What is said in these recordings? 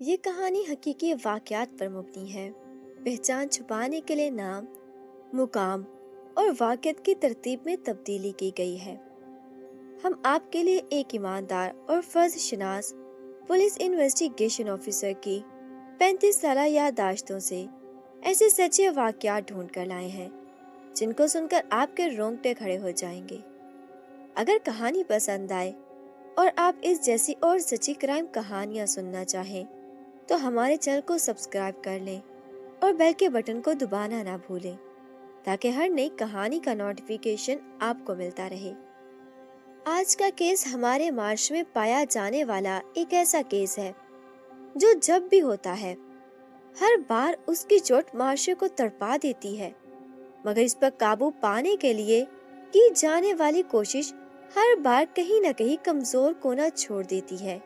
یہ کہانی حقیقی واقعات پر مبنی ہے۔ پہچان چھپانے کے لیے نام، مقام اور واقعات کی ترتیب میں تبدیلی کی گئی ہے۔ ہم آپ کے لیے ایک ایماندار اور فرض شناس پولیس انویسٹیگیشن آفیسر کی 35 سالہ یادداشتوں سے ایسے سچے واقعات ڈھونڈ کر لائے ہیں جن کو سن کر آپ کے رونگٹے کھڑے ہو جائیں گے۔ اگر کہانی پسند آئے اور آپ اس جیسی اور سچی کرائم کہانیاں سننا چاہیں تو ہمارے چینل کو سبسکرائب کر لیں اور بیل کے بٹن کو دبانا نہ بھولیں تاکہ ہر نئی کہانی کا نوٹیفیکیشن آپ کو ملتا رہے۔ آج کا کیس ہمارے معاشرے میں پایا جانے والا ایک ایسا کیس ہے جو جب بھی ہوتا ہے ہر بار اس کی چوٹ معاشرے کو تڑپا دیتی ہے، مگر اس پر قابو پانے کے لیے کی جانے والی کوشش ہر بار کہیں نہ کہیں کمزور کونا چھوڑ دیتی ہے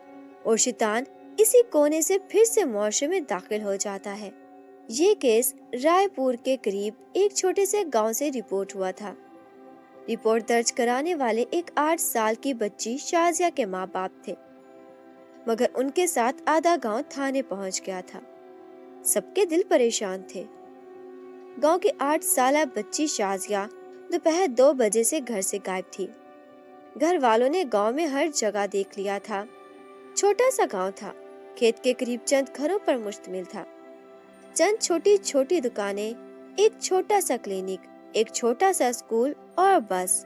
اور شیطان اسی کونے سے پھر سے معاشرے میں داخل ہو جاتا ہے۔ یہ کیس رائے پور کے قریب ایک چھوٹے سے گاؤں سے رپورٹ ہوا تھا۔ رپورٹ درج کرانے والے ایک 8 سال کی بچی شازیہ کے ماں باپ تھے، مگر ان کے ساتھ آدھا گاؤں تھانے پہنچ گیا تھا۔ سب کے دل پریشان تھے۔ گاؤں کی 8 سالہ بچی شازیہ دوپہر 2 بجے سے گھر سے غائب تھی۔ گھر والوں نے گاؤں میں ہر جگہ دیکھ لیا تھا۔ چھوٹا سا گاؤں تھا، کھیت کے قریب چند گھروں پر مشتمل تھا۔ چند چھوٹی چھوٹی دکانیں، ایک چھوٹا سا کلینک، ایک چھوٹا سا اسکول اور بس۔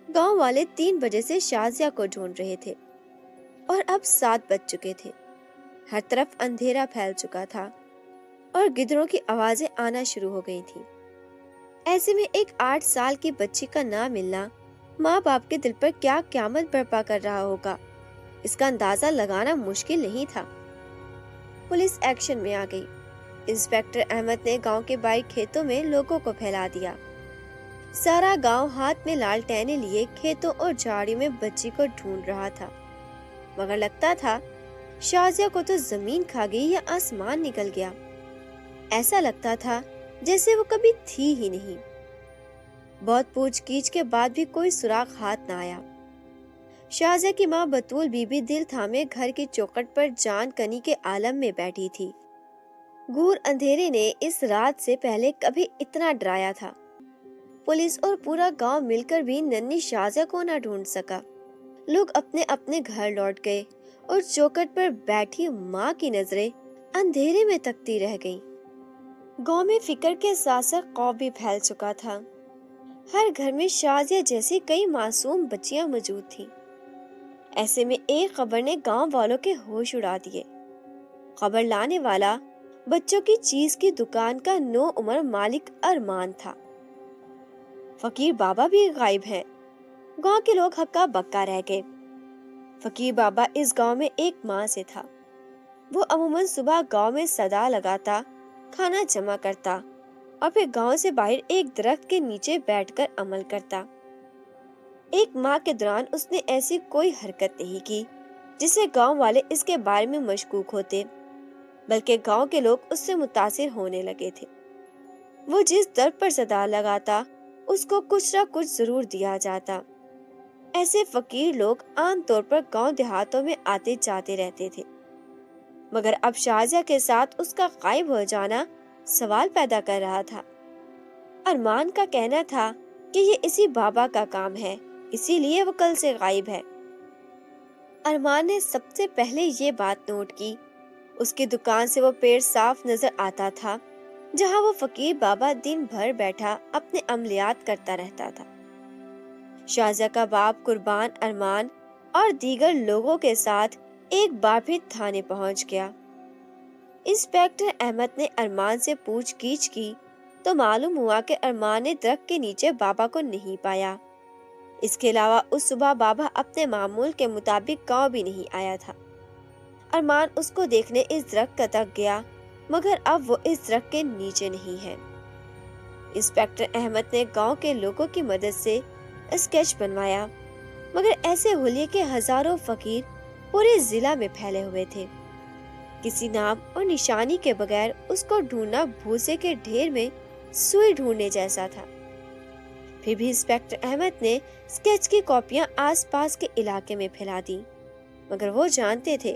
گاؤں والے 3 بجے سے شازیہ کو ڈھونڈ رہے تھے اور اب 7 بج چکے تھے۔ ہر طرف اندھیرا پھیل چکا تھا اور گدڑوں کی آوازیں آنا شروع ہو گئی تھی۔ ایسے میں ایک 8 سال کی بچی کا نہ ملنا ماں باپ کے دل پر کیا قیامت برپا کر رہا ہوگا، اس کا اندازہ لگانا مشکل نہیں تھا۔ پولیس ایکشن میں آ گئی۔ انسپیکٹر احمد نے گاؤں کے باہر کھیتوں میں لوگوں کو پھیلا دیا۔ سارا گاؤں ہاتھ میں لالٹینیں لیے کھیتوں اور جھاڑیوں میں بچی کو ڈھونڈ رہا تھا، مگر لگتا تھا شازیہ کو تو زمین کھا گئی یا آسمان نکل گیا۔ ایسا لگتا تھا جیسے وہ کبھی تھی ہی نہیں۔ بہت پوچھ گچھ کے بعد بھی کوئی سراغ ہاتھ نہ آیا۔ شازیہ کی ماں بطول بی بی دل تھامے گھر کی چوکھٹ پر جان کنی کے عالم میں بیٹھی تھی۔ گور اندھیرے نے اس رات سے پہلے کبھی اتنا ڈرایا تھا۔ پولیس اور پورا گاؤں مل کر بھی ننھی شازیہ کو نہ ڈھونڈ سکا۔ لوگ اپنے اپنے گھر لوٹ گئے اور چوکھٹ پر بیٹھی ماں کی نظریں اندھیرے میں تکتی رہ گئیں۔ گاؤں میں فکر کے ساتھ ساتھ خوف بھی پھیل چکا تھا۔ ہر گھر میں شازیہ جیسی کئی معصوم بچیاں موجود تھیں۔ ایسے میں ایک خبر نے گاؤں والوں کے ہوش اڑا دیے۔ خبر لانے والا بچوں کی چیز کی دکان کا 9 عمر مالک ارمان تھا۔ فقیر بابا بھی غائب ہیں۔ گاؤں کے لوگ ہکا بکا رہ گئے۔ فقیر بابا اس گاؤں میں ایک ماں سے تھا۔ وہ عموماً صبح گاؤں میں صدا لگاتا، کھانا جمع کرتا اور پھر گاؤں سے باہر ایک درخت کے نیچے بیٹھ کر عمل کرتا۔ ایک ماہ کے دوران اس نے ایسی کوئی حرکت نہیں کی جسے گاؤں والے اس کے بارے میں مشکوک ہوتے، بلکہ گاؤں کے لوگ اس سے متاثر ہونے لگے تھے۔ وہ جس درخت پر صدا لگاتا اس کو کچھ نہ کچھ ضرور دیا جاتا۔ ایسے فقیر لوگ عام طور پر گاؤں دیہاتوں میں آتے جاتے رہتے تھے، مگر اب شازیہ کے ساتھ اس کا غائب ہو جانا سوال پیدا کر رہا تھا۔ ارمان کا کہنا تھا کہ یہ اسی بابا کا کام ہے، اسی لیے وہ کل سے غائب ہے۔ ارمان نے سب سے پہلے یہ بات نوٹ کی۔ اس کی دکان سے وہ پیڑ صاف نظر آتا تھا جہاں وہ فقیر بابا دن بھر بیٹھا اپنے عملیات کرتا رہتا تھا۔ شازیہ کا باپ قربان ارمان اور دیگر لوگوں کے ساتھ ایک بار پھر تھانے پہنچ گیا۔ انسپیکٹر احمد نے ارمان سے پوچھ گچھ کی تو معلوم ہوا کہ ارمان نے درخت کے نیچے بابا کو نہیں پایا۔ اس کے علاوہ اس صبح بابا اپنے معمول کے مطابق گاؤں بھی نہیں آیا تھا۔ ارمان اس کو دیکھنے اس درخت تک گیا، مگر اب وہ اس درخت کے نیچے نہیں ہے۔ انسپیکٹر احمد نے گاؤں کے لوگوں کی مدد سے اسکیچ بنوایا، مگر ایسے ہولیے کے ہزاروں فقیر پورے ضلع میں پھیلے ہوئے تھے۔ کسی نام اور نشانی کے بغیر اس کو ڈھونڈنا بھوسے کے ڈھیر میں سوئی ڈھونڈنے جیسا تھا۔ پھر بھی انسپیکٹر احمد نے اسکیچ کی کاپیاں آس پاس کے علاقے میں پھیلا دی، مگر وہ جانتے تھے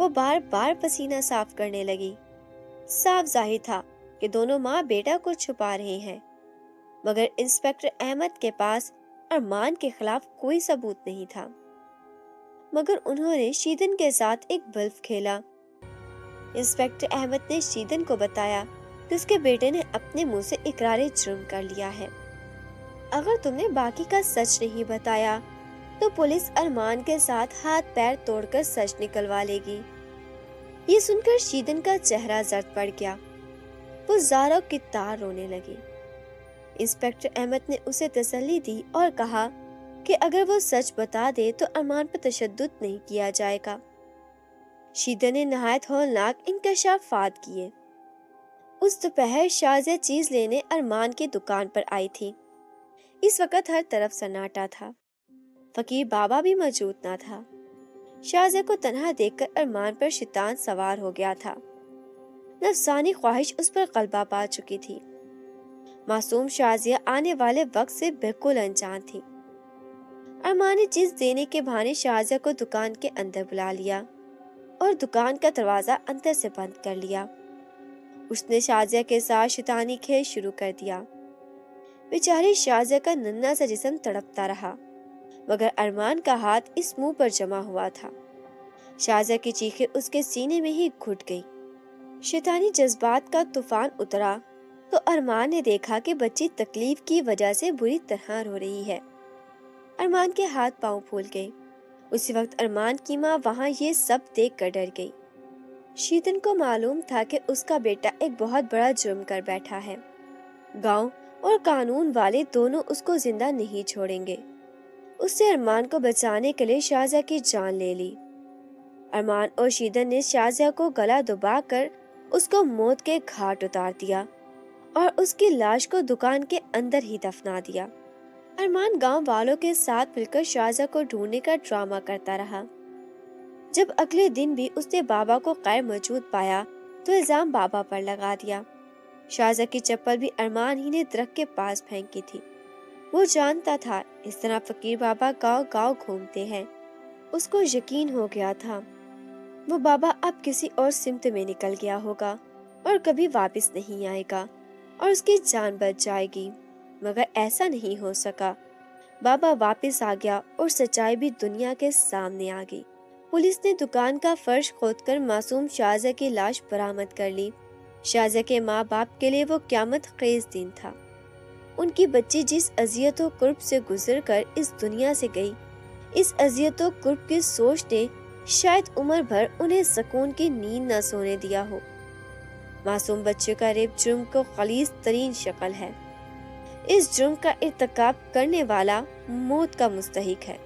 وہ بار بار پسینہ صاف کرنے لگی۔ صاف ظاہر تھا کہ دونوں ماں بیٹا کو چھپا رہے ہیں، مگر انسپکٹر احمد کے پاس ارمان کے خلاف کوئی ثبوت نہیں تھا۔ مگر انہوں نے شیدن کے ساتھ ایک بلف کھیلا۔ انسپکٹر احمد نے شیدن کو بتایا کہ اس کے بیٹے نے اپنے منہ سے اقرار جرم کر لیا ہے۔ اگر تم نے باقی کا سچ نہیں بتایا تو پولیس ارمان کے ساتھ ہاتھ پیر توڑ کر سچ نکلوا لے گی۔ یہ سن کر شیدن کا چہرہ زرد پڑ گیا۔ وہ زاروں کی طرح رونے لگی۔ انسپکٹر احمد نے اسے تسلی دی اور کہا کہ اگر وہ سچ بتا دے تو ارمان پر تشدد نہیں کیا جائے گا۔ شیدن نے نہایت ہولناک انکشافات کیے۔ اس دوپہر شازیہ چیز لینے ارمان کی دکان پر آئی تھی۔ اس وقت ہر طرف سناٹا تھا۔ فقیر بابا بھی موجود نہ تھا۔ شازیہ کو تنہا دیکھ کر ارمان پر شیطان سوار ہو گیا تھا۔ نفسانی خواہش اس پر غلبہ پا چکی تھی۔ معصوم شازیہ آنے والے وقت سے بالکل انجان تھی۔ ارمان نے چیز دینے کے بہانے شازیہ کو دکان کے اندر بلا لیا اور دکان کا دروازہ اندر سے بند کر لیا۔ اس نے شازیہ کے ساتھ شیطانی کھیل شروع کر دیا۔ بیچاری شازیہ کا ننھا سا جسم تڑپتا رہا، مگر ارمان کا ہاتھ اس منہ پر جمع ہوا تھا۔ شازیہ کی چیخیں اس کے سینے میں ہی گھٹ گئی۔ شیطانی جذبات کا طوفان اترا تو ارمان نے دیکھا کہ بچی تکلیف کی وجہ سے بری طرح رو رہی ہے۔ ارمان کے ہاتھ پاؤں پھول گئے۔ اسی وقت ارمان کی ماں وہاں یہ سب دیکھ کر ڈر گئی۔ شیطن کو معلوم تھا کہ اس کا بیٹا ایک بہت بڑا جرم کر بیٹھا ہے۔ گاؤں اور قانون والے دونوں اس کو زندہ نہیں چھوڑیں گے۔ اس سے ارمان کو بچانے کے لیے شازیہ کی جان لے لی۔ ارمان اور شیدن نے شازیہ کو گلا دبا کر اس کو موت کے گھاٹ اتار دیا اور اس کی لاش کو دکان کے اندر ہی دفنا دیا۔ ارمان گاؤں والوں کے ساتھ مل کر شازیہ کو ڈھونڈنے کا ڈرامہ کرتا رہا۔ جب اگلے دن بھی اس نے بابا کو غیر موجود پایا تو الزام بابا پر لگا دیا۔ شازیہ کی چپل بھی ارمان ہی نے درخت کے پاس پھینکی تھی۔ وہ جانتا تھا اس طرح فقیر بابا گاؤں گاؤں گھومتے ہیں۔ اس کو یقین ہو گیا تھا وہ بابا اب کسی اور سمت میں نکل گیا ہوگا اور کبھی واپس نہیں آئے گا اور اس کی جان بچ جائے گی، مگر ایسا نہیں ہو سکا۔ بابا واپس آ گیا اور سچائی بھی دنیا کے سامنے آ گئی۔ پولیس نے دکان کا فرش کھود کر معصوم شازیہ کی لاش برآمد کر لی۔ شازیہ کے ماں باپ کے لیے وہ قیامت خیز دن تھا۔ ان کی بچی جس اذیت و کرب سے گزر کر اس دنیا سے گئی، اس اذیت و کرب کی سوچ نے شاید عمر بھر انہیں سکون کی نیند نہ سونے دیا ہو۔ معصوم بچے کا ریپ جرم کو خلیص ترین شکل ہے۔ اس جرم کا ارتکاب کرنے والا موت کا مستحق ہے۔